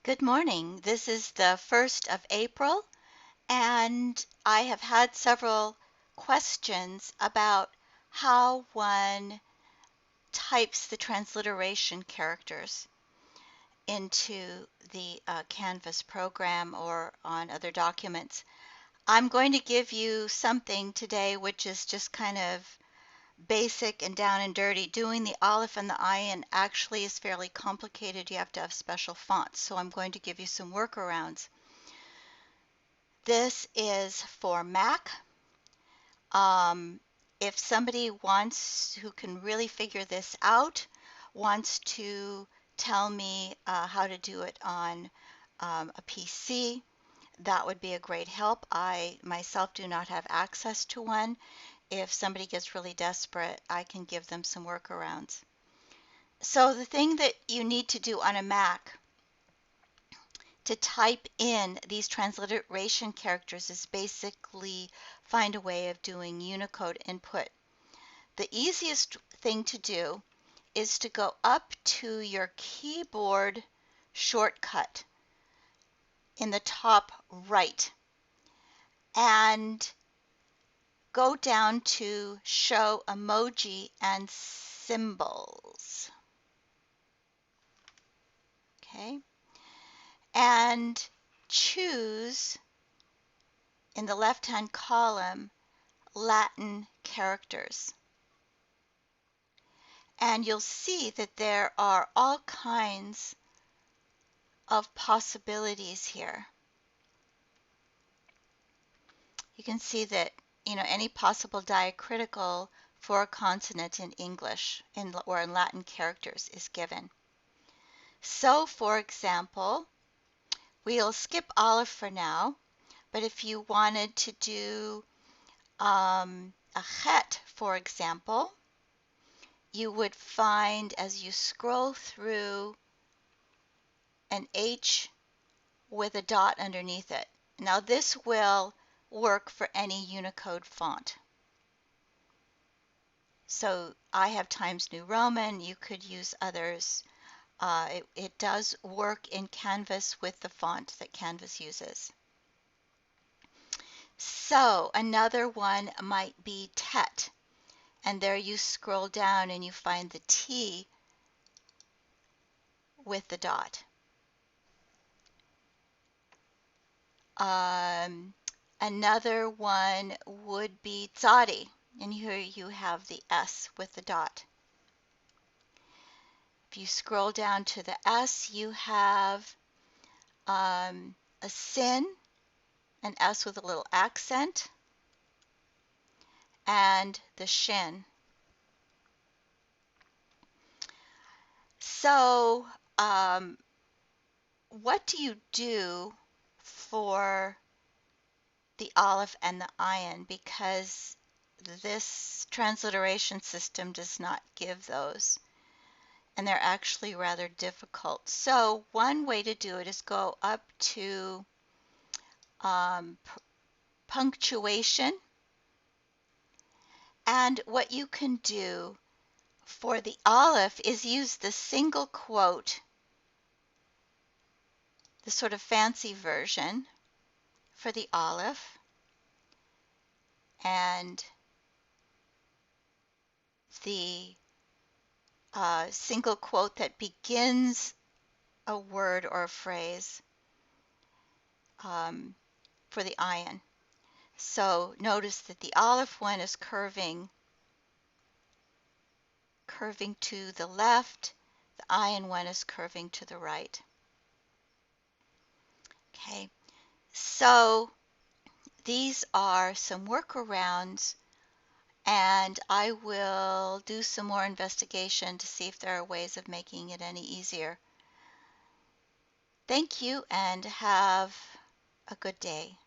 Good morning. This is the 1st of April, and I have had several questions about how one types the transliteration characters into the Canvas program or on other documents. I'm going to give you something today which is just kind of basic and down and dirty. Doing the Aleph and the Ayin actually is fairly complicated. You have to have special fonts, so I'm going to give you some workarounds. This is for Mac. If somebody who can really figure this out, wants to tell me how to do it on a PC, that would be a great help. I myself do not have access to one. If somebody gets really desperate, I can give them some workarounds. So the thing that you need to do on a Mac to type in these transliteration characters is basically find a way of doing Unicode input. The easiest thing to do is to go up to your keyboard shortcut in the top right and go down to Show Emoji and Symbols. Okay, and choose in the left-hand column Latin characters. And you'll see that there are all kinds of possibilities here. You can see that, any possible diacritical for a consonant in English or in Latin characters is given. So, for example, we'll skip Aleph for now, but if you wanted to do a chet, for example, you would find as you scroll through an H with a dot underneath it. Now this will work for any Unicode font. So I have Times New Roman, you could use others. It does work in Canvas with the font that Canvas uses. So another one might be Tet, and there you scroll down and you find the T with the dot. Another one would be Tzadi, and here you have the S with the dot. If you scroll down to the S, you have a sin, an S with a little accent, and the shin. So what do you do for the Aleph and the Ayin? Because this transliteration system does not give those, and they're actually rather difficult. So one way to do it is go up to punctuation, and what you can do for the Aleph is use the single quote, the sort of fancy version for the Aleph, and the single quote that begins a word or a phrase for the Ayin. So notice that the Aleph one is curving to the left, the Ayin one is curving to the right. Okay, so these are some workarounds, and I will do some more investigation to see if there are ways of making it any easier. Thank you and have a good day.